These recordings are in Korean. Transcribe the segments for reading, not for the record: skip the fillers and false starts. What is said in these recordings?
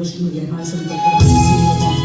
오신 분의 말씀 듣도록 하겠습니다.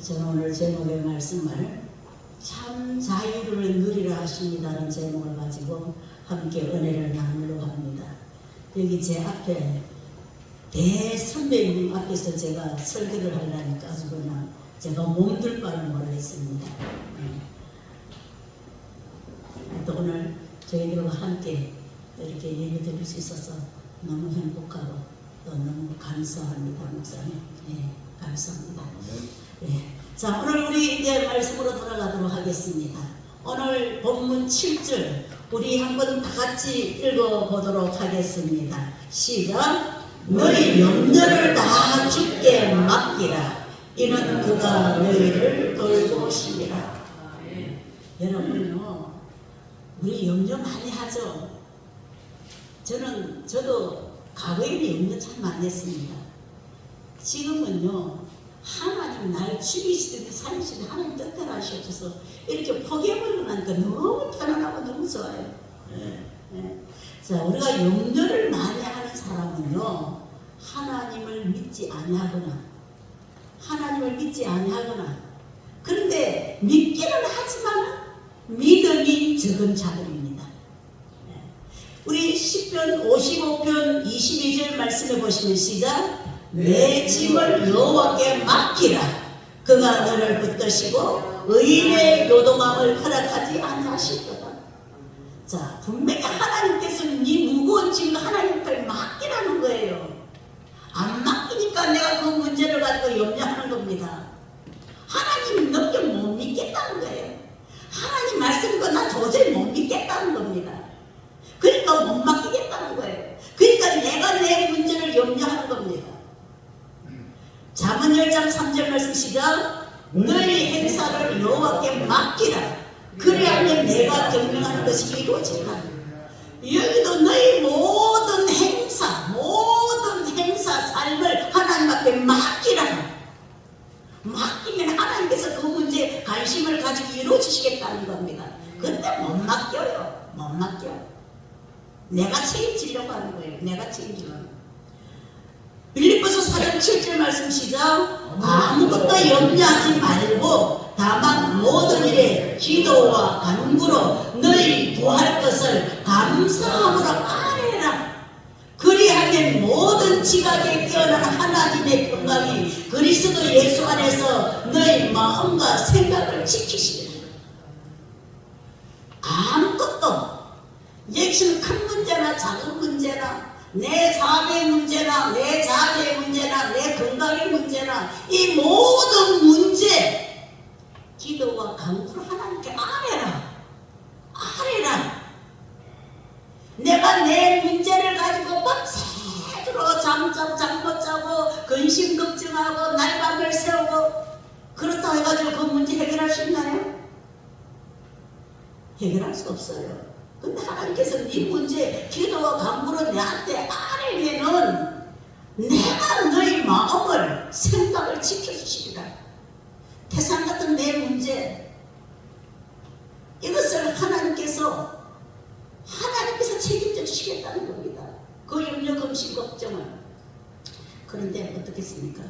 저는 오늘 제목의 말씀을 참 자유를 누리라 하십니다라는 제목을 가지고 함께 은혜를 나누려고 합니다. 여기 제 앞에 대선배님 앞에서 제가 설교를 하려니까 아주 그냥 제가 몸둘 바를 모르겠습니다. 또 오늘 저희들과 함께 이렇게 예배 드릴 수 있어서 너무 행복하고 또 너무 감사합니다. 목사님. 네, 감사합니다. 네. 자, 오늘 우리 이제 말씀으로 돌아가도록 하겠습니다. 오늘 본문 7절 우리 한번 다 같이 읽어보도록 하겠습니다. 시작. 너희 염려를 다 주께 맡기라. 이는 그가 너희를 돌보시리라. 여러분요, 우리 염려 많이 하죠. 저도 과거에는 염려 참 많이 했습니다. 지금은요, 하나님 날 죽이시든지 살리시든지 하나님 뜻대로 하시옵소서 이렇게 포기해버리고 나니까 너무 편안하고 너무 좋아요. 자, 우리가 염려를 많이 하는 사람은요, 하나님을 믿지 아니하거나 그런데 믿기는 하지만 믿음이 적은 자들입니다. 우리 시편 55편 22절 말씀해 보시면 시작. 내 짐을 여호와께 맡기라. 그가 너를 붙드시고 의인의 요동함을 허락하지 아니하시도다. 자, 분명히 하나님께서는 이 무거운 짐을 하나님께 맡기라는 거예요. 안 맡기니까 내가 그 문제를 가지고 염려하는 겁니다. 하나님 넘겨 못 믿겠다는 거예요. 하나님 말씀도 나 도저히 못 믿겠다는 겁니다. 그러니까 못 맡기겠다는 거예요. 그러니까 내가 내 문제를 염려하는 겁니다. 잠언 10장 3절 말씀 시작. 너희 행사를 여호와께 맡기라. 그리하면 내가 경영하는 것이 이루어지리라. 여기도 너희 모든 행사 삶을 하나님 앞에 맡기라. 맡기면 하나님께서 그 문제에 관심을 가지고 이루어주시겠다는 겁니다. 근데 못 맡겨요. 못 맡겨. 내가 책임지려고 하는 거예요. 내가 책임지려고. 빌립보서 4장 7절 말씀 시작. 아무것도 염려하지 말고 다만 모든 일에 기도와 간구로 너희 구할 것을 감사함으로 아뢰라. 그리하면 모든 지각에 뛰어난 하나님의 평강이 그리스도 예수 안에서 너희 마음과 생각을 지키시리라. 아무것도 역시 큰 문제나 작은 문제나 내 삶의 문제나 내 자녀의 문제나 내 건강의 문제나 이 모든 문제 기도와 간구로 하나님께 아뢰라. 내가 내 문제를 가지고 밤새도록 잠 못 자고 근심 걱정하고 날밤을 새우고 그렇다고 해가지고 그 문제 해결할 수 있나요? 해결할 수 없어요. 근데 하나님께서 네 문제 기도와 간구로 내한테 아뢰면은 내가 너희 마음을 생각을 지켜주시리라. 태산 같은 내 문제 이것을 하나님께서 책임져 주시겠다는 겁니다. 그 염려 근심 걱정을. 그런데 어떻겠습니까?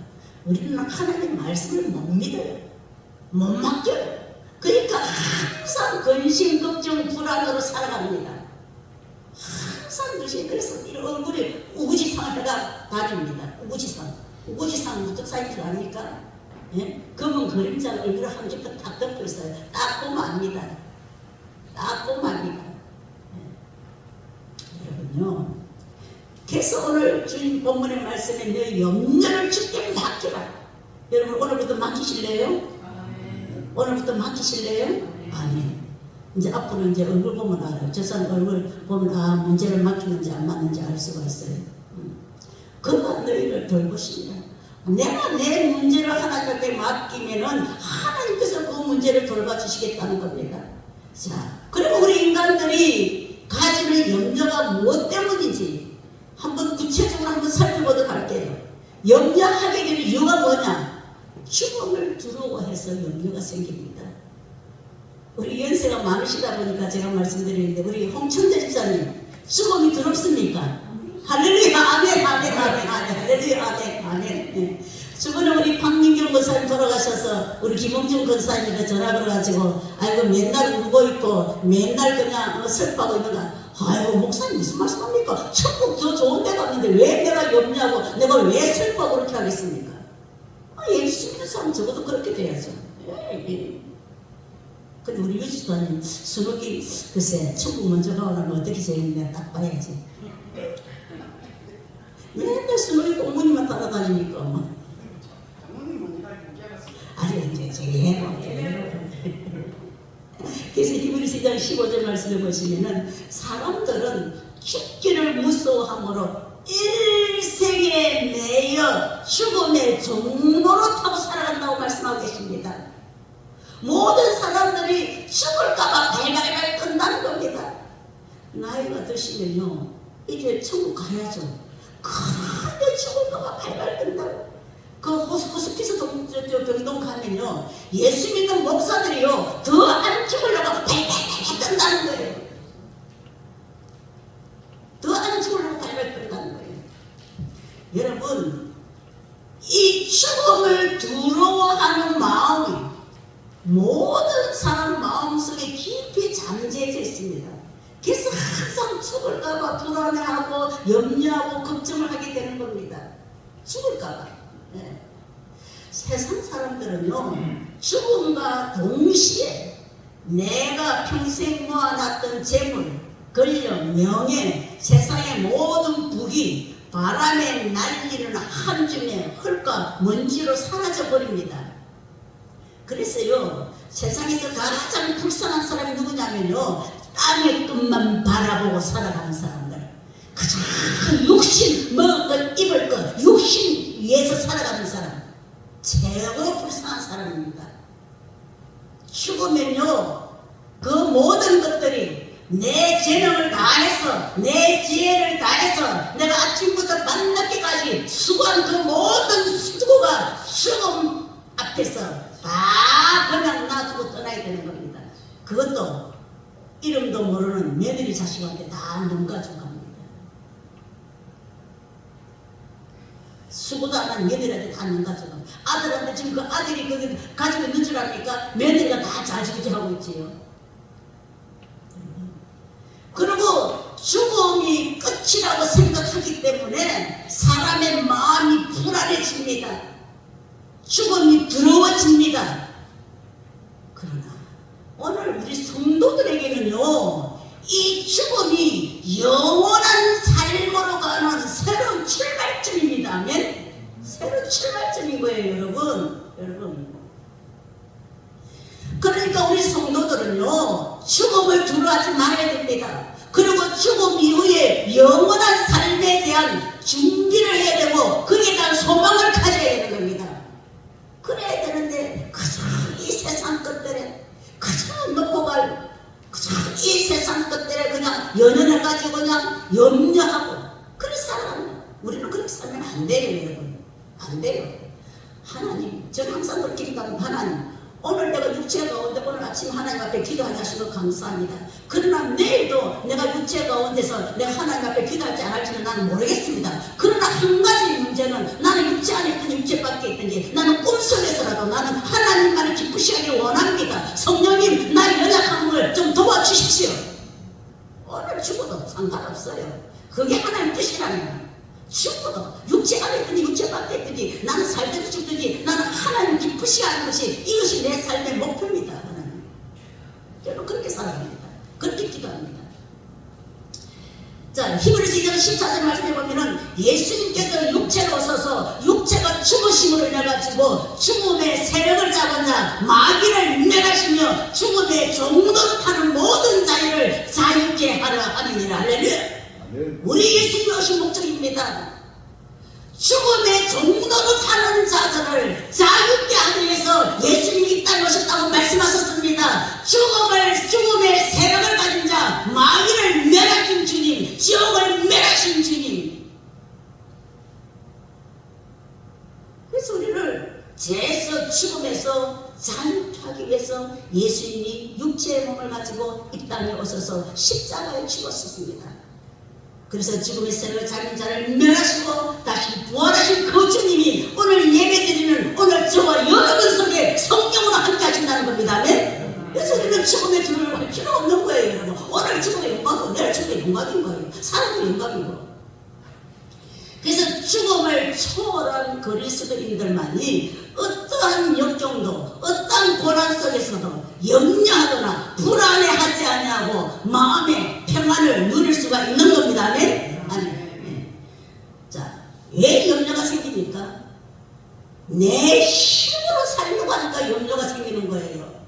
우리는 하나님 말씀을 못 믿어요. 못 맡겨요. 그러니까 항상 근심, 걱정, 불안으로 살아갑니다. 항상 그것이 그래서 이 얼굴이 우지상에다 다닙니다. 우지상 무슨 사이즈 아닙니까? 예? 검은 그림자 얼굴을 한 겹 다 덮고 있어요. 딱 보면 압니다. 예. 여러분요. 그래서 오늘 주님 본문의 말씀에 너희 염려를 주께 맡겨라. 여러분 오늘부터 맡기실래요? 오늘부터 맡기실래요? 아니. 이제 앞으로 이제 얼굴 보면 알아요. 저 사람 얼굴 보면 문제를 맡기는지 안 맡는지 알 수가 있어요. 그가 너희를 돌보십니다. 내가 내 문제를 하나님께 맡기면은 하나님께서 그 문제를 돌봐주시겠다는 겁니다. 자, 그리고 우리 인간들이 가지는 염려가 무엇 때문인지 한번 구체적으로 한번 살펴보도록 할게요. 염려하게 되는 이유가 뭐냐? 죽음을 두려워해서 염려가 생깁니다. 우리 연세가 많으시다 보니까 제가 말씀드리는데 우리 홍천대 집사님 죽음이 두렵습니까? 할렐루야 아멘 할렐루야 아멘. 네. 저번에 우리 박민경 권사님 돌아가셔서 우리 김홍준 권사님한테 전화 걸어가지고 아이고 맨날 울고 있고 맨날 그냥 슬퍼하고 있는가. 아이고 목사님 무슨 말씀합니까? 천국 더 좋은 데 갔는데 왜 내가 염려하고 내가 왜 슬퍼하고 그렇게 하겠습니까? 예수 믿는 사람 적어도 그렇게 돼야죠. 근데 우리 유지수사님 순옥이 글쎄 천국 먼저 가오려면 어떻게 되겠냐 딱 봐야지. 맨날 순옥이 공무님만 따라다니니까 아니 이제 그래서 히브리서 2장 15절 말씀을 보시면은 사람들은 죽기를 무서워함으로 일생에 매여 죽음의 종로로 타고 살아간다고 말씀하고 계십니다. 모든 사람들이 죽을까봐 발발발 뜬다는 겁니다. 나이가 드시면요 이제 천국 가야죠. 그런데 죽을까봐 발발 뜬다고. 그 호스피스 병동 가면요 예수 믿는 목사들이요 더 안 죽으려고 발발 뜬다는 거예요. 더 안 죽으려고 발발 뜬다는 거예요. 여러분 이 죽음을 두려워하는 마음이 모든 사람 마음속에 깊이 잠재져 있습니다. 그래서 항상 죽을까봐 불안해하고 염려하고 걱정을 하게 되는 겁니다. 죽을까봐. 예. 세상 사람들은요, 죽음과 동시에 내가 평생 모아놨던 재물, 권력, 명예, 세상의 모든 부귀, 바람에 날리는 한줌에 흙과 먼지로 사라져 버립니다. 그래서요, 세상에서 가장 불쌍한 사람이 누구냐면요, 땅의 끝만 바라보고 살아가는 사람들. 가장 육신, 먹을 것, 입을 것, 육신 위해서 살아가는 사람. 최고로 불쌍한 사람입니다. 죽으면요, 그 모든 것들이 내 재능을 다해서, 내 지혜를 다해서 내가 아침부터 밤늦게까지 수고한 그 모든 수고가 죽음 앞에서 다 그냥 놔두고 떠나야 되는 겁니다. 그것도 이름도 모르는 며느리 자식한테 다 넘가지고 갑니다. 수고도 안 한 며느리한테 다 넘가지고, 아들한테 지금 그 아들이 거기 가지고 있는 줄 아니까 며느리가 다 자지우지하고 있지요. 그리고 죽음이 끝이라고 생각하기 때문에 사람의 마음이 불안해집니다. 죽음이 두려워집니다. 그러나 오늘 우리 성도들에게는요, 이 죽음이 영원한 삶으로 가는 새로운 출발점입니다. 아멘? 새로운 출발점인 거예요, 여러분. 그러니까 우리 성도들은요, 죽음을 두려워하지 말아야 됩니다. 그리고 죽음 이후에 영원한 삶에 대한 준비를 해야 되고, 그에 대한 소망을 가져야 되는 겁니다. 그래야 되는데 그저 이 세상 것들에 그저 먹고 갈 그저 이 세상 것들에 그냥 연연해가지고 그냥 염려하고 그렇게 살아가는, 우리는 그렇게 살면 안 돼요, 여러분. 안 돼요. 하나님, 저는 항상 그렇게 기도하고, 하나님, 오늘 내가 육체 가운데 오늘 아침 하나님 앞에 기도하게 하시고 감사합니다. 그러나 내일도 내가 육체 가운데서 내가 하나님 앞에 기도할지 안 할지는 나는 모르겠습니다. 그러나 한 가지 문제는, 나는 육체 안에 있든 육체밖에 있든지 나는 꿈속에서라도 나는 하나님만을 기쁘시하기를 원합니다. 성령님, 나의 연약함을 좀 도와주십시오. 오늘 죽어도 상관없어요. 그게 하나님 뜻이라면. 죽어도 육체 안에 있든지 육체 밖에 있든지 나는 살든지 죽든지 나는 하나님 기쁘시게 하는 것이, 이것이 내 삶의 목표입니다. 하나님, 저는 그렇게 살아갑니다. 그렇게 기도합니다. 자, 히브리서 2장 14절 말씀해 보면은 예수님께서 육체로 오셔서 육체가 죽으심으로 인해가지고 죽음의 세력을 잡은 자 마귀를 멸하시며 죽음의 종노릇하는 모든 자유를 자유케 하려 하느니라. 할렐루야. 우리 예수님이 오신 목적입니다. 죽음의 종노릇하는 자들을 자유케 하기 위해서 예수님이 이 땅에 오셨다고 말씀하셨습니다. 죽음의 세력을 가진 자, 마귀를 멸하신 주님, 지옥을 멸하신 주님. 그래서 우리를 죄에서 죽음에서 자유케 하기 위해서 예수님이 육체의 몸을 가지고 이 땅에 오셔서 십자가에 죽었습니다. 그래서 죽음의 세력을 잡은 자를 멸하시고 다시 부활하신 그 주님이 오늘 예배드리는 오늘 저와 여러분 속에 성령으로 함께 하신다는 겁니다. 아멘? 그래서 우리는 죽음의 두려움을 할 필요가 없는 거예요, 여러분. 오늘 죽음의 영광이고 내일 죽음의 영광인 거예요. 사람의 영광이고. 그래서 죽음을 초월한 그리스도인들만이 어떠한 역경도, 어떠한 고난 속에서도 염려하거나 불안해하지 아니하고 마음의 평안을 누릴 수가 있는 겁니다. 아멘? 아멘. 자, 왜 염려가 생깁니까? 내 힘으로 살려고 하니까 염려가 생기는 거예요.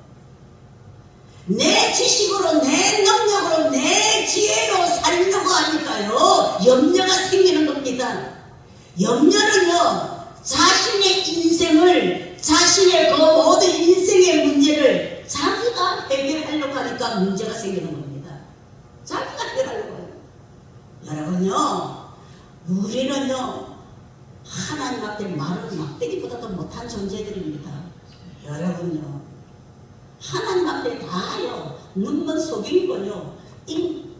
내 지식으로, 내 능력으로, 내 지혜로 살려고 하니까요, 염려가 생기는 겁니다. 염려는요, 자신의 인생을, 자신의 그 모든 인생의 문제를 자기가 해결하려고 하니까 문제가 생기는 겁니다. 자기가 해결하려고 해요. 여러분요, 우리는요, 하나님 앞에 말을 막대기보다도 못한 존재들입니다. 여러분요, 하나님 앞에 다요, 눈먼 속임이고요,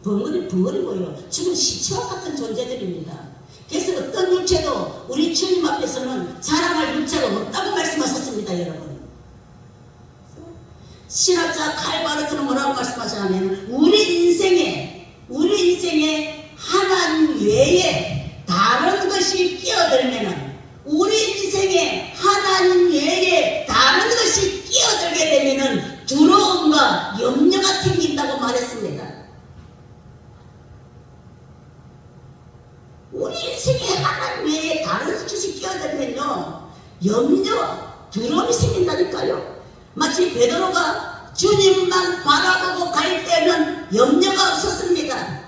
벙어리고요, 죽은 시체와 같은 존재들입니다. 그래서 어떤 육체도 우리 주님 앞에서는 자랑할 육체가 없다고 말씀하셨습니다, 여러분. 신학자 칼 바르트는 뭐라고 말씀하시냐면, 우리 인생에 하나님 외에 다른 것이 끼어들면은 염려, 두려움이 생긴다니까요. 마치 베드로가 주님만 바라보고 갈 때는 염려가 없었습니다.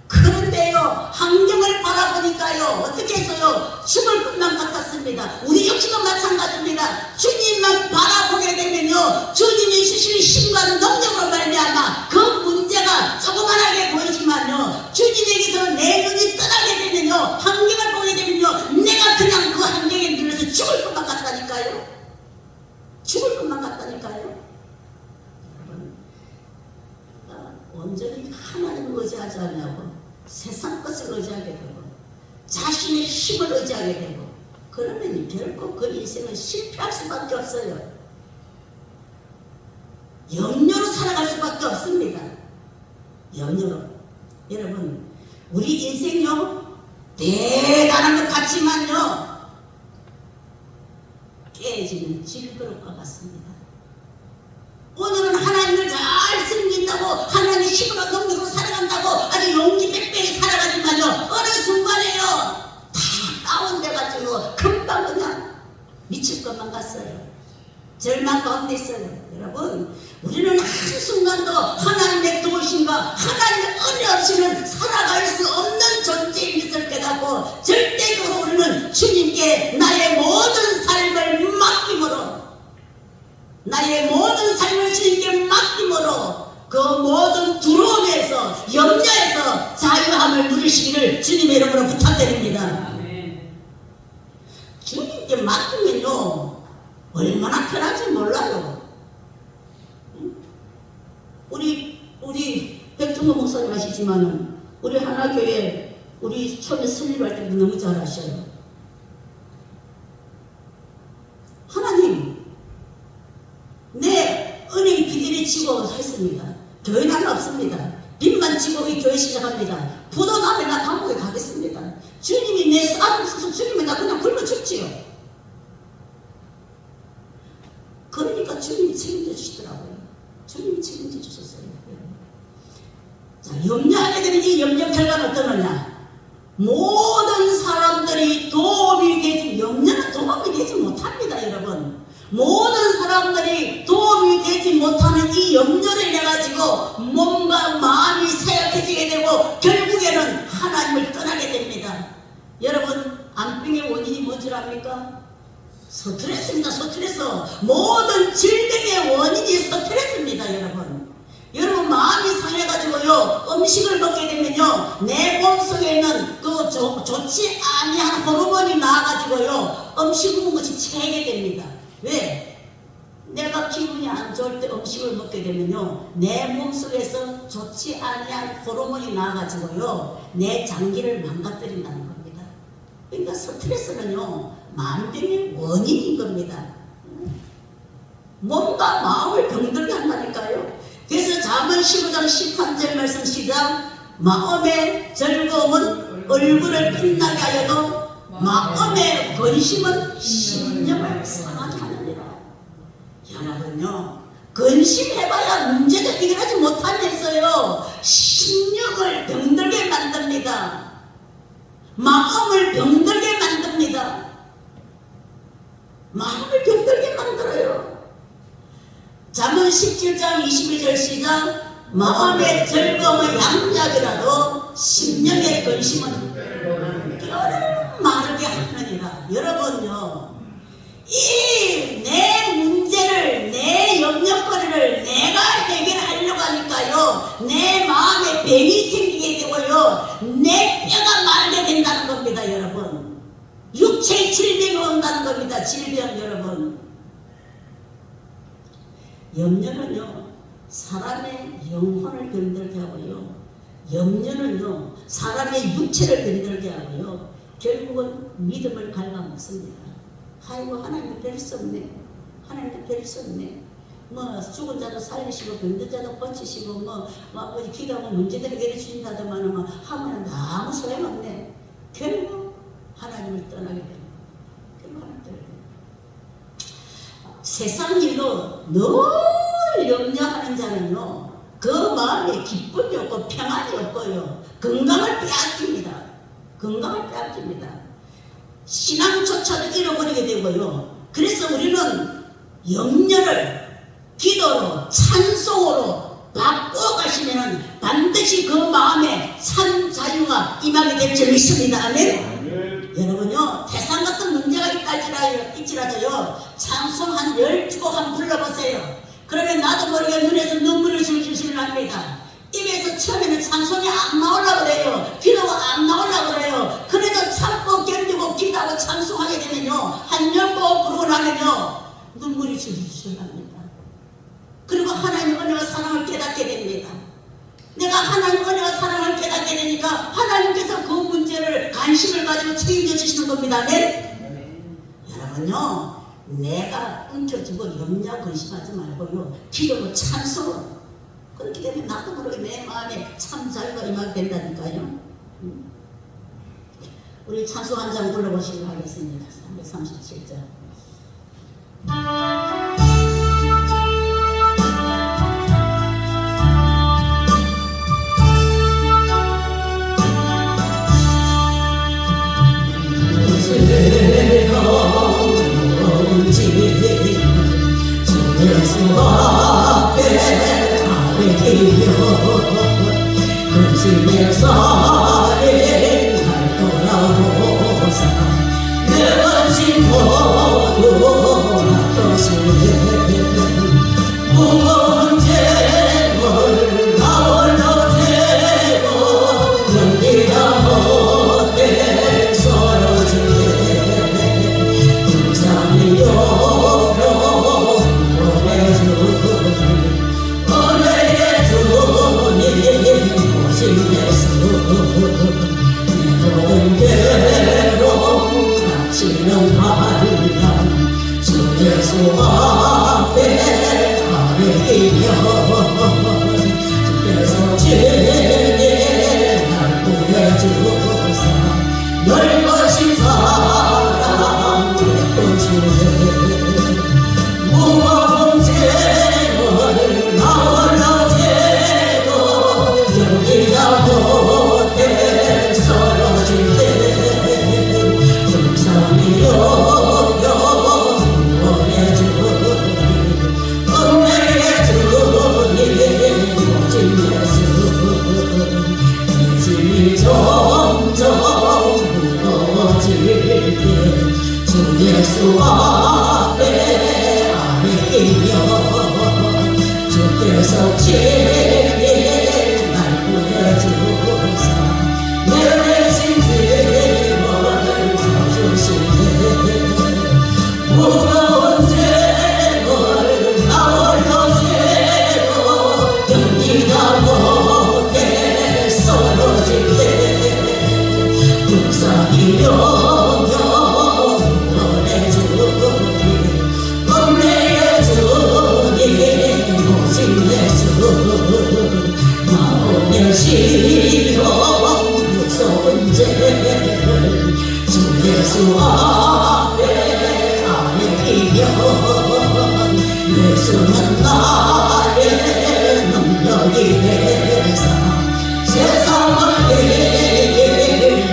그런데요, 환경을 바라보니까요, 어떻게 했어요? 죽을 것만 같았습니다. 우리 역시도 마찬가지입니다. 주님만 바라보게 되면요, 주님이 주실 힘과 능력으로 말미암아 그 문제가 조그만하게 보이지만요, 주님에게서 내 눈이 떠나게 되면요, 환경을 보게 되면요, 내가 그냥 그 환경에 눌려서 죽을 것만 같다니까요. 죽을 것만 같다니까요. 여러분, 온전히 하나님을 의지하지 않냐고 세상 것을 의지하게 되고 자신의 힘을 의지하게 되고 그러면 결코 그 인생은 실패할 수밖에 없어요. 염려로 살아갈 수밖에 없습니다. 염려로. 여러분, 우리 인생요 대단한 것 같지만요 깨지는 질그릇과 같습니다. 오늘은 하나님을 잘 섬긴다고 하나님 힘으로 능력으로 살아간다고 아주 용기 빽빽히 살아가지만요 어느 순간에요 다 다운돼가지고 금방 그냥 미칠 것만 같어요. 절망 가운데 있어요. 여러분, 우리는 한순간도 하나님의 도우심과 하나님의 은혜 없이는 살아갈 수 없는 존재인 것을 깨닫고 절대적으로 우리는 주님께 나의 모든 삶을 맡김으로 나의 모든 삶을 주님께 맡김으로 그 모든 두려움에서 염려에서 자유함을 누리시기를 주님의 이름으로 부탁드립니다. 주님께 맡기면요 얼마나 편한지 몰라요. 우리 백종호 목사님 아시지만은 우리 하나교회 우리 처음에 설립할 때도 너무 잘 아셔요. 하나님, 내 은행 비닐이 지고 했습니다. 교회는 하나 없습니다. 빚만 지고 이 교회 시작합니다. 부도 나면 나 감옥에 가겠습니다. 주님이 내 쌀을 써서 주님이 나 그냥 굶어 죽지요. 그러니까 주님이 책임져 주시더라고요. 주님이 책임져 주셨어요. 자, 염려하게 되면 이 염려 결과는 어떠느냐? 모든 사람들이 도움이 되지, 염려는 도움이 되지 못합니다, 여러분. 모든 사람들이 도움이 되지 못하는 이 염려를 인해가지고 몸과 마음이 쇠약해지게 되고 결국에는 하나님을 떠나게 됩니다. 여러분, 암병의 원인이 뭔지 압니까? 스트레스입니다. 스트레스. 모든 질병의 원인이 스트레스입니다, 여러분. 여러분, 마음이 상해가지고요 음식을 먹게 되면요 내 몸속에 있는 그 좋지 아니한 호르몬이 나와가지고요 음식 먹는 것이 채게 됩니다. 왜? 내가 기분이 안 좋을 때 음식을 먹게 되면요 내 몸속에서 좋지 아니한 호르몬이 나와가지고요 내 장기를 망가뜨린다는 겁니다. 그러니까 스트레스는요 만병의 원인인 겁니다. 몸과 마음을 병들게 한다니까요. 그래서 잠언 15장 13절 말씀 시작. 마음의 즐거움은 얼굴을 빛나게 하여도 마음의 근심은 심령을 상하게 하느니라. 여러분요 근심해봐야 문제가 해결하지 못하면서요 심령을 병들게 만듭니다. 마음을 병들게 만듭니다. 마음을 병들게 만들어요. 잠언 17장 22절 시작. 마음의 즐거움은 양약이라도 심령의 근심은 뼈를 마르게 하느니라. 여러분요 이 내 문제를 내 염려거리를 내가 해결하려고 하니까요 내 마음에 병이 생기게 되고요 내 뼈가 마르게 된다는 겁니다. 여러분, 육체의 질병이 온다는 겁니다. 질병. 여러분, 염려는요 사람의 영혼을 병들게 하고요 염려는요 사람의 육체를 병들게 하고요 결국은 믿음을 갉아먹습니다. 아이고 하나님도 별 수 없네, 하나님도 별 수 없네, 뭐 죽은 자도 살리시고 병든 자도 고치시고 뭐 기도하면 문제들을 해결해주신다더만 뭐 하면 아무 소용없네. 결국 하나님을 떠나게 됩니다. 결국 하나님을 떠나게 됩니다. 세상 일로 늘 염려하는 자는요 그 마음에 기쁨이 없고 평안이 없고요 건강을 빼앗깁니다. 건강을 빼앗깁니다. 신앙조차도 잃어버리게 되고요 그래서 우리는 염려를 기도로 찬송으로 바꾸어 가시면 반드시 그 마음에 참 자유가 임하게 될 줄 믿습니다. 아멘. 여러분요, 태산 같은 문제가 있지라도요, 찬송 한 12곡 한번 불러보세요. 그러면 나도 모르게 눈에서 눈물이 줄줄 납니다. 입에서 처음에는 찬송이 안 나오려고 그래요. 기도가 안 나오려고 그래요. 그래도 참고 견디고 기도하고 찬송하게 되면요, 한 10곡 부르고 나면요, 눈물이 줄줄 납니다. 그리고 하나님 은혜와 사랑을 깨닫게 됩니다. 내가 하나님 은혜와 사랑을 깨닫게 되니까 하나님께서 그 문제를 관심을 가지고 책임져 주시는 겁니다. 네? 여러분요, 내가 움켜쥐고 염려 근심하지 말고요, 기도로 찬송으로, 그렇게 되면 나도 모르게 내 마음에 참 자유가 임하게 된다니까요. 우리 찬송 한 장 불러보시도록 하겠습니다. 337절. 예수 앞에 아뢰기며 근심의 살인 날 돌아보사 내 관심 모두 놔두시네 무거운 죄를 나 홀로 지고 견디다 못해 서러지네 불쌍히 여겨 은혜의 주님 오신 예수 내 모든 괴로움 닥치는 환난 주 예수 앞에 아뢰기며 주께서 친히 날 구해주사 넓으신 사랑 베푸시네 무거운 죄를 나 홀로 지고 견디다 못해 서러질 때 불쌍히 여겨 구원해 주니 은혜의 주님 오직 예수 이 짐이 점점 무거워질 때 주 예수 앞에 주께서 친히 날 구해주사 내 내신 짐을 져주시네 무거운 죄를 나 홀로 지고 견디다 못해 서러질 때 불쌍히 여겨 구원해 주니 은혜의 주님 오신 예수 마음의 시험 무서운 죄를 주 예수 앞에 아뢰기면 예수는 나의 능력이 되사 세상을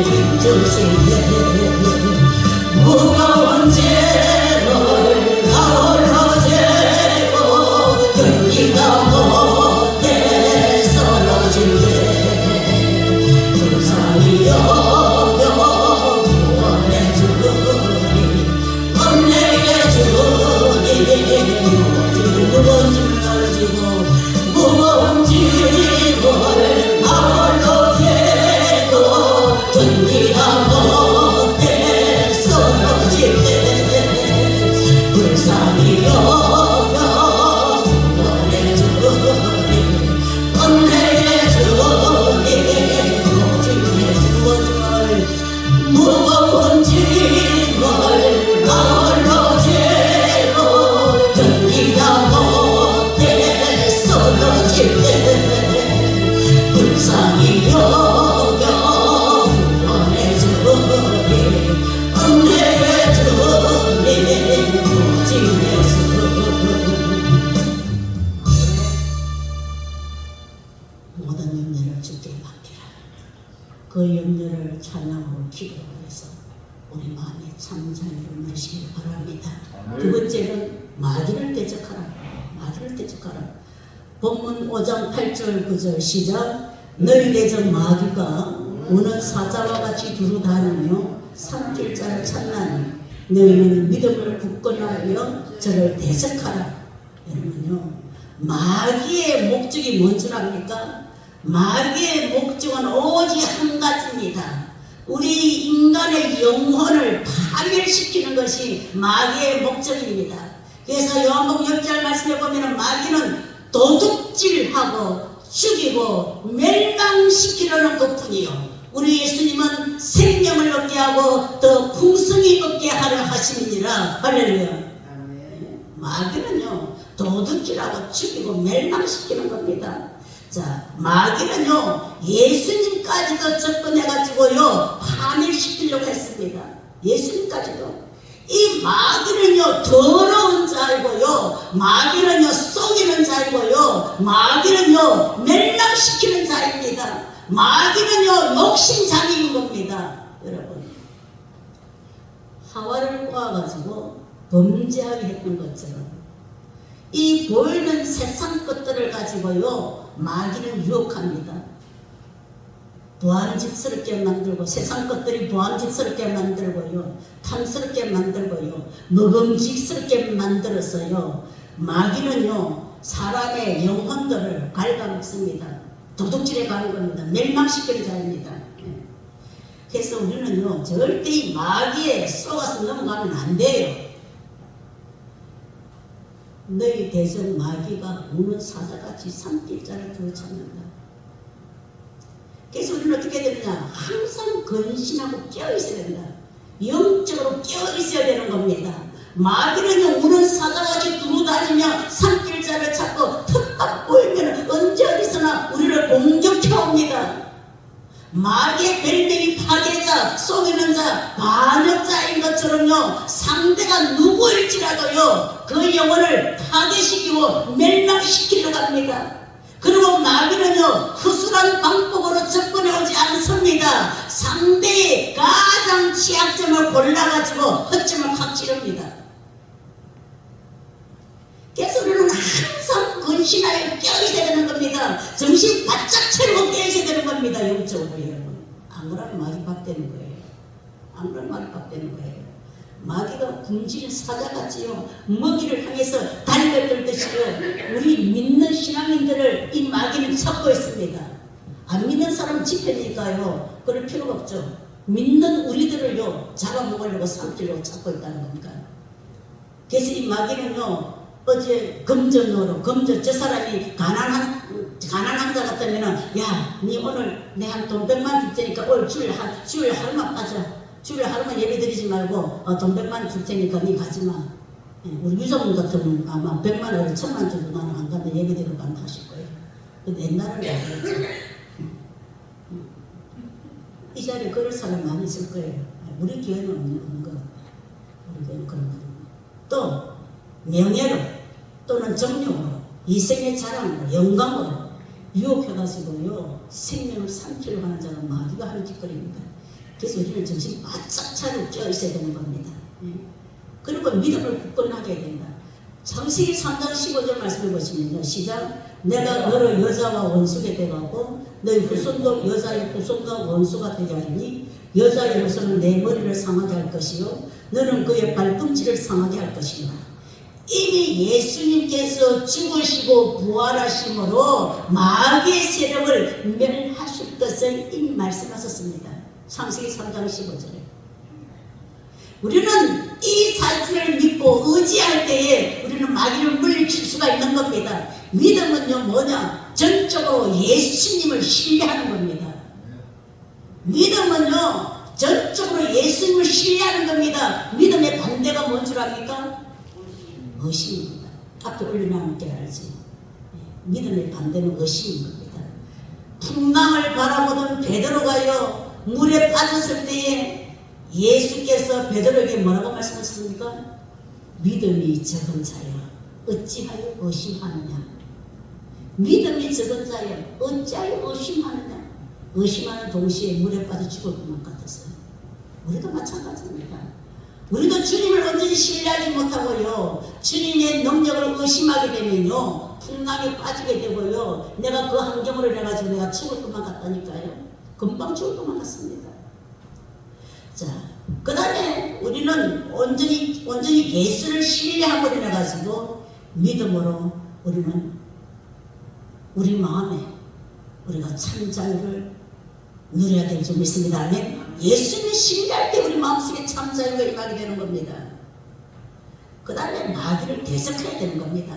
이겨주시네 무거운 죄를 나 홀로 지고 견디다 못해 서러질 때 불쌍히 여겨 구원해 주니 은혜의 주님 무거운 짐을 지고 무거운 짐을 나 홀로 지고 견디다 못해 서러질 때 불쌍히 여겨 구원해 주니 은혜의 주님 오직 예수님을 무거운 짐을 나 홀로 지고 견디다 못해 서러질 때 불쌍히 여겨 구원해 주니 은혜의 주님 오직 예수 두 번째는 마귀를 대적하라. 마귀를 대적하라. 본문 5장 8절 9절 시작. 너희 대적 마귀가 우는 사자와 같이 두루다니며 삼킬 자를 찾나니 너희는 믿음을 굳건하여 저를 대적하라. 여러분요, 마귀의 목적이 뭔 줄 압니까? 마귀의 목적은 오직 한 가지입니다. 우리 인간의 영혼을 파멸시키는 것이 마귀의 목적입니다. 그래서 요한복음 6절 말씀에 보면 마귀는 도둑질하고 죽이고 멸망시키려는 것뿐이요, 우리 예수님은 생명을 얻게 하고 더 풍성히 얻게 하려 하심이니라. 할렐루야. 마귀는요, 도둑질하고 죽이고 멸망시키는 겁니다. 자, 마귀는요, 예수님까지도 접근해가지고요, 파멸시키려고 했습니다. 예수님까지도. 이 마귀는요, 더러운 자이고요, 마귀는요, 속이는 자이고요, 마귀는요, 멸망시키는 자입니다. 마귀는요, 욕심장애인 겁니다. 여러분, 하와를 꼬아가지고 범죄하게 했던 것처럼 이 보이는 세상 것들을 가지고요, 마귀는 유혹합니다. 보암직스럽게 만들고, 세상 것들이 보암직스럽게 만들고요, 탐스럽게 만들고요, 먹음직스럽게 만들어서요, 마귀는요, 사람의 영혼들을 갉아먹습니다. 도둑질해 가는 겁니다. 멸망시키는 자입니다. 그래서 우리는요, 절대 이 마귀에 속아서 넘어가면 안 돼요. 너희 대적 마귀가 우는 사자같이 삼킬 자를 두루 찾는다. 그래서 우리는 어떻게 되느냐, 항상 근신하고 깨어있어야 된다. 영적으로 깨어있어야 되는 겁니다. 마귀는요, 우는 사자같이 두루다니며 삼킬 자를 찾고 틈만 보이면 언제 어디서나 우리를 공격해 옵니다. 마귀의 별명이 파괴자, 속이는 자, 반역자인 것처럼요, 상대가 누구일지라도요, 그 영혼을 파괴시키고 멸망시키려고 합니다. 그리고 마귀는요, 허술한 방법으로 접근해 오지 않습니다. 상대의 가장 취약점을 골라가지고 허점을 확 찌릅니다. 그래서 우리는 항상 근신하여 깨어있어야 되는 겁니다. 정신 바짝 차리고 깨어있어야 되는 겁니다. 영적으로 여러분. 안 그러면 마귀 밥 되는 거예요. 안 그러면 마귀 밥 되는 거예요. 마귀가 굶주린 사자같이요, 먹이를 향해서 달려들듯이요, 우리 믿는 신앙인들을 이 마귀는 찾고 있습니다. 안 믿는 사람 집회니까요, 그럴 필요가 없죠. 믿는 우리들을요, 잡아먹으려고 삼키려고 찾고 있다는 겁니다. 그래서 이 마귀는요, 어제 금전으로, 저 사람이 가난한 자 같으면은, 야, 니 오늘 내 한 돈 100만 줄 테니까 오늘 주일 하루만 빠져. 주일 하루만 예배 드리지 말고 돈 100만 줄 테니까 니 가지마. 우리 유정문 같으면 아마 100만 원을 1000만 줘도 나는 안 간다, 예배 드리러 간다 하실 거예요. 근데 옛날에는 그랬죠. 이 자리에 그럴 사람 많이 있을 거예요. 우리 교회는 없는 거. 우리 교회는 그런 거. 또 명예로 또는 정력으로, 이생의 자랑으로, 영광으로 유혹해가지고요, 생명을 삼키려고 하는 자가 마귀가 하는 짓거리입니다. 그래서 우리는 정신 바짝 차리고 껴있어야 되는 겁니다. 그리고 믿음을 굳건하게 해야 된다. 창세기 3장 15절 말씀해 보시면요, 시작. 내가 너를 여자와 원수게 되고 너희 후손도 여자의 후손과 원수가 되게 하리니 여자의 후손은 내 머리를 상하게 할 것이요 너는 그의 발꿈치를 상하게 할 것이라. 이미 예수님께서 죽으시고 부활하심으로 마귀의 세력을 멸하실 것을 이미 말씀하셨습니다. 창세기 3장 15절에. 우리는 이 사실을 믿고 의지할 때에 우리는 마귀를 물리칠 수가 있는 겁니다. 믿음은요, 뭐냐? 전적으로 예수님을 신뢰하는 겁니다. 믿음은요, 전적으로 예수님을 신뢰하는 겁니다. 믿음의 반대가 뭔 줄 압니까? 의심입니다. 앞에 올려놓으면 알지. 믿음의 반대는 의심인 겁니다. 풍랑을 바라보던 베드로가요, 물에 빠졌을 때에 예수께서 베드로에게 뭐라고 말씀하셨습니까? 믿음이 적은 자여 어찌하여 의심하느냐. 믿음이 적은 자여 어찌하여 의심하느냐. 의심하는 동시에 물에 빠져 죽을 것만 같았어요. 우리도 마찬가지입니다. 우리도 주님을 온전히 신뢰하지 못하고요, 주님의 능력을 의심하게 되면요, 풍랑에 빠지게 되고요, 내가 그 환경으로 해가지고 내가 죽을 것만 같다니까요. 금방 죽을 것만 같습니다. 자, 그 다음에 우리는 온전히 예수를 신뢰하고 해가지고 믿음으로 우리는 우리 마음에 우리가 참 자유를 누려야 될 줄 믿습니다. 아멘. 예수를 신뢰할 때 우리 마음속에 참 자유가 임하게 되는 겁니다. 그 다음에 마귀를 대적해야 되는 겁니다.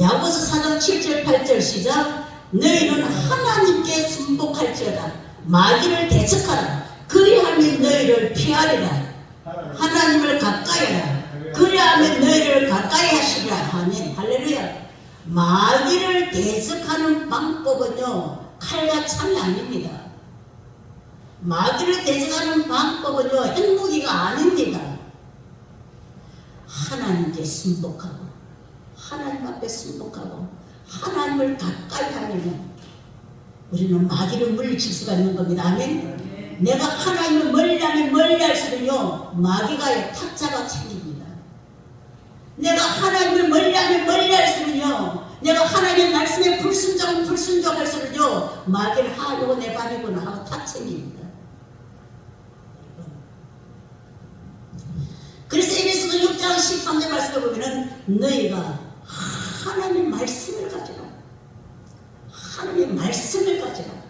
야고보서 4장 7절 8절 시작. 너희는 하나님께 순복할지어다. 마귀를 대적하라. 그리하면 너희를 피하리라. 하나님을 가까이 하라. 그리하면 너희를 가까이 하시리라. 아멘. 할렐루야. 마귀를 대적하는 방법은요, 칼과 창이 아닙니다. 마귀를 대적하는 방법은요, 행복이가 아닙니다. 하나님께 순복하고, 하나님 앞에 순복하고, 하나님을 가까이 하면 우리는 마귀를 물리칠 수가 있는 겁니다. 아멘. 내가 하나님을 멀리하면 멀리할수록요, 마귀가 탁자가 생깁니다. 내가 하나님을 멀리하면 멀리할수록요, 내가 하나님의 말씀에 불순종할수록요, 마귀를 하려고 내 반이구나 하고 탁 생깁니다. 그래서 에베소서 6장 13절 말씀을 보면은 너희가 하나님의 말씀을 가지라. 하나님의 말씀을 가지라.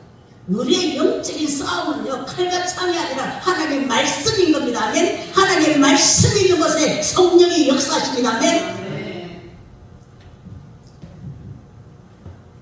우리의 영적인 싸움은요, 칼과 창이 아니라 하나님의 말씀인 겁니다. 아멘. 하나님의 말씀이 있는 곳에 성령이 역사하십니다. 아멘.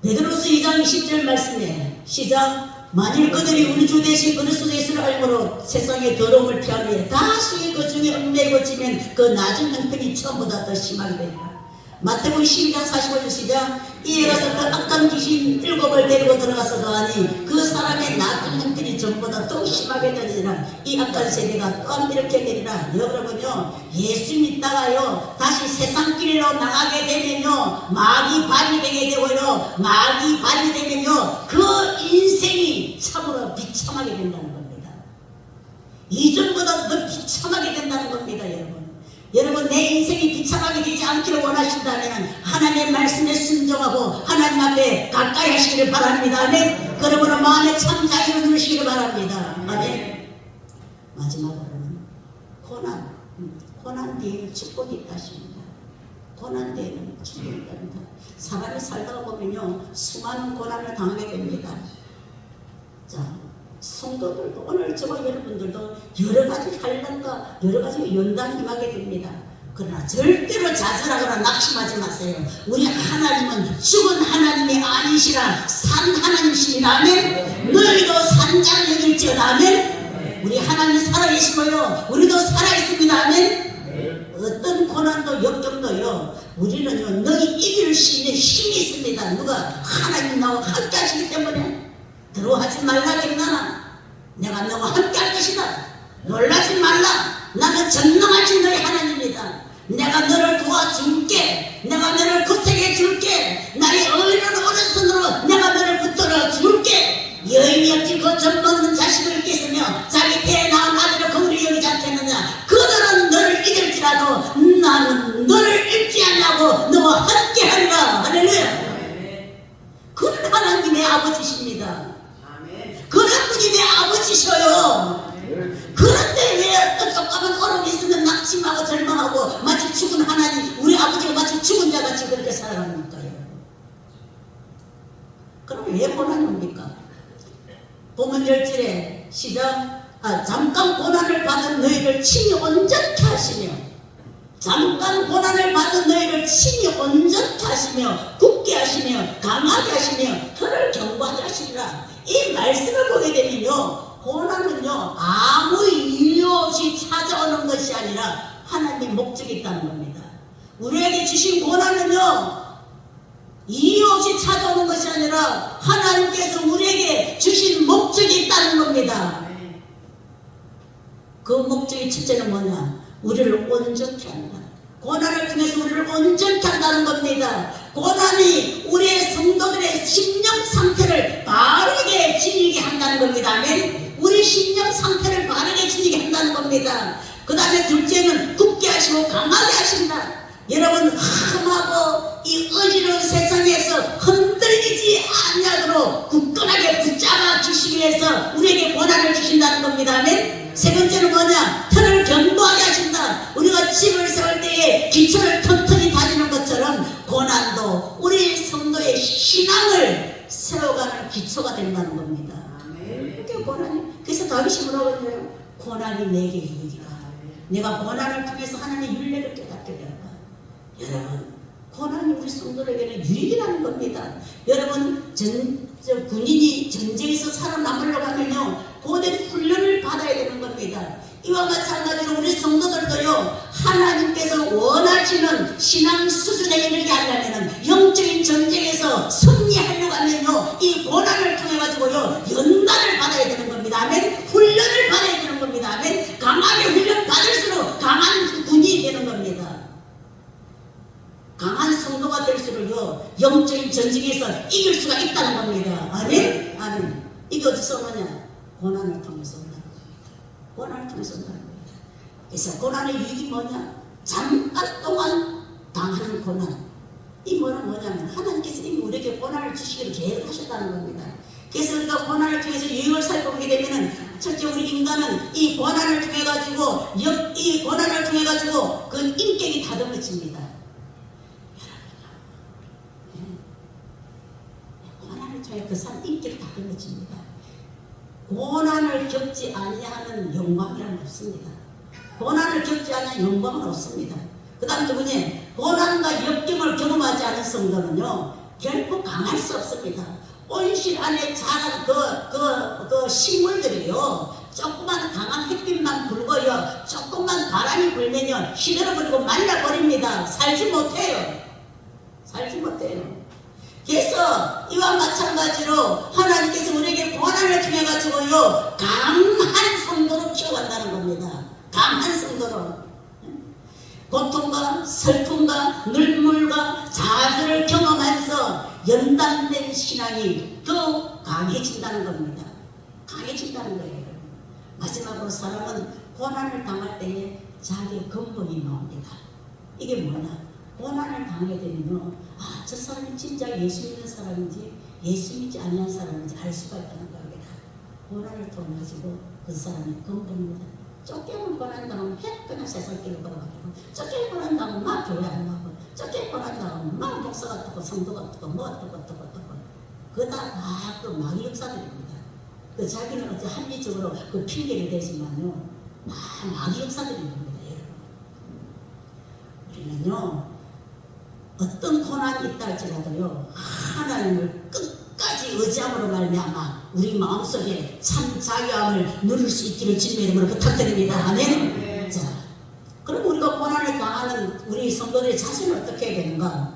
베드로서 2장 20절 말씀에 시작. 만일 그들이 우리 주 대신 그리스도 예수를 알므로 세상의 더러움을 피하기 위해 다시 그 중에 얽매이고 지면 그 낮은 형편이 처음보다 더 심하게 되리라. 마태복음 12장 45절 시작. 이에 가서 그 악한 귀신 7을 데리고 들어가서 더하니 그 사람의 낮은 형편이 전보다 더 심하게 되리라. 이 악한 세대가 또한 이렇게 되리라. 여러분요, 예수 믿다가요 다시 세상길로 나가게 되면요, 마귀 발이 되게 되고요, 마귀 발이 되면요, 그 인생이 참으로 비참하게 된다는 겁니다. 이전보다 더 비참하게 된다는 겁니다. 여러분 내 인생이 비참하게 되지 않기를 원하신다면 하나님의 말씀에 순종하고 하나님 앞에 가까이 하시기를 바랍니다. 아멘. 그러므로 마음에 참 자유를 누리시기를 바랍니다. 아멘. 마지막으로는 고난 뒤에는 축복이 있다 하십니다. 고난 뒤에는 축복이 있답니다. 사람이 살다가 보면요, 수많은 고난을 당하게 됩니다. 자, 성도들도 오늘 저와 여러분들도 여러가지 환난과 여러가지 연단이 임하게 됩니다. 그러나 절대로 좌절하거나 낙심하지 마세요. 우리 하나님은 죽은 하나님이 아니시라 산 하나님이십니다. 아멘. 너희도 산자를 여길지어다. 아멘. 우리 하나님이 살아계시고요, 우리도 살아있습니다. 아멘. 어떤 고난도 역경도요, 우리는요 너희 이길 수 있는 힘이 있습니다. 누가? 하나님 나와 함께 하시기 때문에 두려워하지 말라 그러나 내가 너와 함께 할 것이다. 놀라지 말라. 나는 전능하신 너희 하나님이다. 내가 너를 도와줄게. 내가 너를 구속해 줄게. 나의 의로운 오른손으로 내가 너를 붙들어 줄게. 여인이 어찌 그 젖먹는 자식을 깼으며 자기 배에 나온 아들을 거울이 여기지 않겠느냐. 그들은 너를 잊을지라도 나는 너를 잊지 않냐고 너와 함께 하리라. 할렐루야. 그런 하나님의 아버지십니다. 그런 분이 내 아버지셔요. 그런데 왜 어떤 조그만 어려움이 있으면 낙심하고 절망하고 마치 죽은 하나님, 우리 아버지가 마치 죽은 자같이 그렇게 살아갑니까요? 그럼 왜 고난이 옵니까? 본문 10절에 시작. 잠깐 고난을 받은 너희를 친히 온전케 하시며, 잠깐 고난을 받은 너희를 친히 온전케 하시며 굳게 하시며 강하게 하시며 혀를 견고하게 하시리라. 이 말씀을 보게 되면요, 고난은요 아무 이유 없이 찾아오는 것이 아니라 하나님의 목적이 있다는 겁니다. 우리에게 주신 고난은요 이유 없이 찾아오는 것이 아니라 하나님께서 우리에게 주신 목적이 있다는 겁니다. 그 목적이 첫째는 뭐냐? 우리를 온전케 한다. 고난을 통해서 우리를 온전케 한다는 겁니다. 고난이 우리의 성도들의 심령 상태를 바르게 지니게 한다는 겁니다. 아멘. 우리 심령 상태를 바르게 지니게 한다는 겁니다. 그 다음에 둘째는 굳게 하시고 강하게 하신다. 여러분 험하고 이 어지러운 세상에서 흔들리지 아니하도록 굳건하게 붙잡아 주시기 위해서 우리에게 고난을 주신다는 겁니다. 아멘. 세 번째는 뭐냐? 터를 견고하게 하신다. 우리가 집을 세울 때에 기초를 튼튼히 다지는 것처럼 고난도 우리 성도의 신앙을 세워가는 기초가 된다는 겁니다. 그게 고난이. 그래서 다윗이 뭐라고 했나요? 고난이 내게 이르기라. 내가 고난을 통해서 하나님의 윤례를 깨닫게 되었다. 여러분 고난이 우리 성도에게는 유익이라는 겁니다. 여러분 군인이 전쟁에서 살아남으려고 하면요 고된 훈련을 받아야 되는 겁니다. 이와 마찬가지로 우리 성도들도요 하나님께서 원하시는 신앙 수준에 이르게 하려면 영적인 전쟁에서 승리하려고 하면요 이 고난을 통해 가지고요 연단을 받아야 되는 겁니다. 아멘. 훈련을 받아야 되는 겁니다. 아멘. 강하게 훈련 받을수록 강한 군인이 되는 겁니다. 강한 성도가 될수록요 영적인 전쟁에서 이길 수가 있다는 겁니다. 아멘? 아멘. 이게 어디서 오느냐? 고난을 통해서 온다는 겁니다. 고난을 통해서 온다는 겁니다. 그래서 고난의 유익이 뭐냐? 잠깐 동안 당하는 고난. 이 뭐냐면 하나님께서 이미 우리에게 고난을 주시기를 계획하셨다는 겁니다. 그래서 우리가 고난을 통해서 유익을 살펴보게 되면은 첫째 우리 인간은 이 고난을 통해 가지고 이 고난을 통해 가지고 그 인격이 다듬어집니다. 그 사람 인격이 다듬어집니다. 고난을 겪지 아니하는 영광이란 없습니다. 고난을 겪지 아니하는 영광은 없습니다. 그 다음 두 번째 고난과 역경을 경험하지 않은 성도는요 결코 강할 수 없습니다. 온실 안에 자란 그 식물들이요 조그만 강한 햇빛만 불고요 조금만 바람이 불면요 시들어버리고 말라버립니다. 살지 못해요. 살지 못해요. 그래서 이와 마찬가지로 하나님께서 우리에게 고난을 통해 가지고요 강한 성도로 키워간다는 겁니다. 강한 성도로 고통과 슬픔과 눈물과 좌절을 경험하면서 연단된 신앙이 더 강해진다는 겁니다. 강해진다는 거예요. 마지막으로 사람은 고난을 당할 때에 자기의 근본이 나옵니다. 이게 뭐냐? 고난을 당하게 되면요 저 사람이 진짜 예수 믿는 사람인지 예수 믿지 않는 사람인지 알 수가 있다는 겁니다. 고난을 통해 가지고 그 사람의 근본입니다. 쫓겨는 고난 당하면 그냥 세상 길을 걸어가지고 쫓겨는 고난 당하면 막 교회 안 가고 쫓겨는 고난 당하면 막 목사가 뜨고 성도가 뜨고 뭐가 뜨고 그거 다 그 마귀 역사들입니다. 그 자기는 어째 합리적으로 그 핑계를 대지만요 마귀 역사들입니다. 우리는요 어떤 고난이 있다 할지라도요 하나님을 끝까지 의지함으로 말미암아 우리 마음속에 참 자유함을 누릴 수 있기를 주님의 이름으로 부탁드립니다. 아멘. 자, 그럼 우리가 고난을 당하는 우리 성도들의 자세는 어떻게 해야 되는가?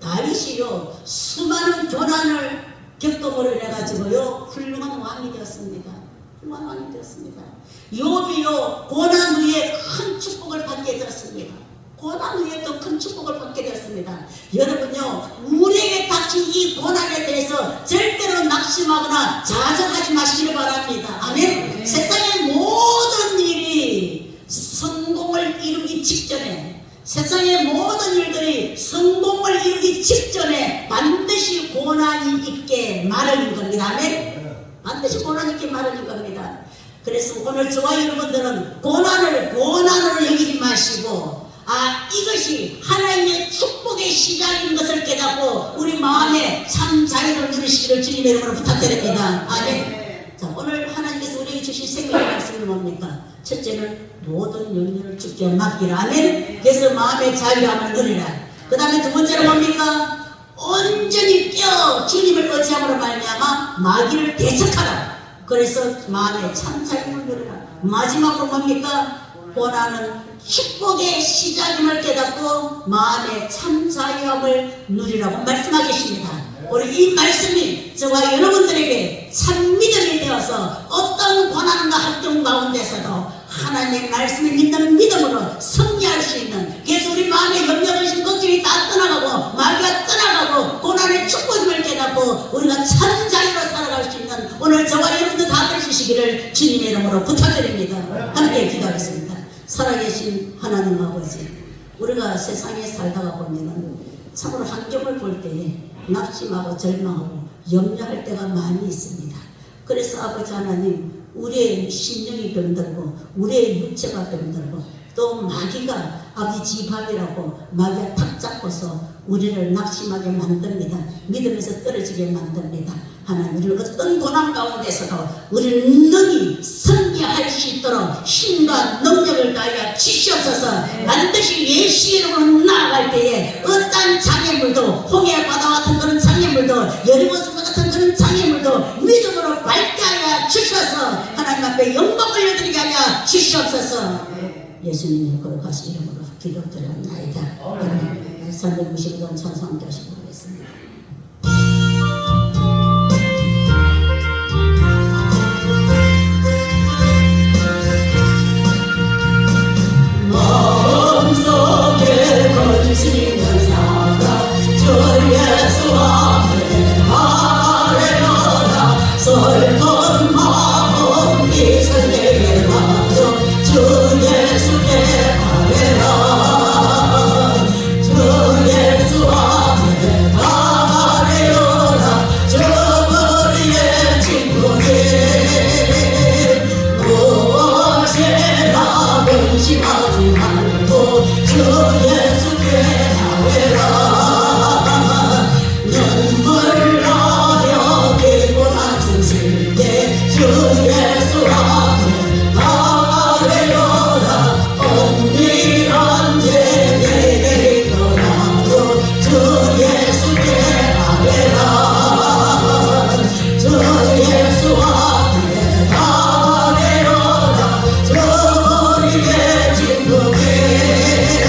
다윗이요 수많은 고난을 겪음으로 인해 가지고요 훌륭한 왕이 되었습니다. 훌륭한 왕이 되었습니다. 욥이요 고난 후에 큰 축복을 받게 되었습니다. 고난 후에 또 큰 축복을 받게 되었습니다. 여러분요 우리에게 닥친 이 고난에 대해서 절대로 낙심하거나 좌절하지 마시기를 바랍니다. 아멘. 세상의 모든 일이 성공을 이루기 직전에 세상의 모든 일들이 성공을 이루기 직전에 반드시 고난이 있게 마련인 겁니다. 아멘. 반드시 고난이 있게 마련인 겁니다. 그래서 오늘 저와 여러분들은 고난을 고난으로 여기지 마시고 이것이 하나님의 축복의 시작인 것을 깨닫고 우리 마음에 참 자유를 누리시기를 주님의 이름으로 부탁드립니다. 아멘. 자, 오늘 하나님께서 우리에게 주신 생명의 말씀은 뭡니까? 첫째는 모든 영혼을 주께 맡기라. 아멘. 그래서 마음의 자유함을 누리라. 그 다음에 두 번째는 뭡니까? 온전히 깨어 주님을 의지함으로 말미암아 마귀를 대적하라. 그래서 마음의 참 자유를 누리라. 마지막으로 뭡니까? 고난은 축복의 시작임을 깨닫고 마음의 참 자유함을 누리라고 말씀하겠습니다. 우리 이 말씀이 저와 여러분들에게 참 믿음이 되어서 어떤 고난과 학경 가운데서도 하나님의 말씀을 믿는 믿음으로 승리할 수 있는, 그래서 우리 마음에 염려하신 걱정이 다 떠나가고 마귀가 떠나가고 고난의 축복임을 깨닫고 우리가 참 자유로 살아갈 수 있는 오늘 저와 여러분들 다 되시기를 주님의 이름으로 부탁드립니다. 함께 기도하겠습니다. 살아계신 하나님 아버지, 우리가 세상에 살다가 보면은 참으로 환경을 볼 때에 낙심하고 절망하고 염려할 때가 많이 있습니다. 그래서 아버지 하나님, 우리의 심령이 병들고 우리의 육체가 병들고 또 마귀가 아버지 지밥이라고 마귀가 탁 잡고서 우리를 낙심하게 만듭니다. 믿음에서 떨어지게 만듭니다. 하나님, 우리를 어떤 고난 가운데서도 우리를 능히 승리할 수 있도록 힘과 능력을 다하여 주시옵소서. 반드시 예수 이름으로 나아갈 때에 어떤 장애물도, 홍해 바다와 같은 그런 장애물도, 여리고성과 같은 그런 장애물도 믿음으로 밟게 하여 주셔서 하나님 앞에 영광 올려드리게 하여 주시옵소서. 예수님의 거룩하신 이름으로 기도드렸나이다. 아멘. 390번 찬송하게 하시기 바라겠습니다.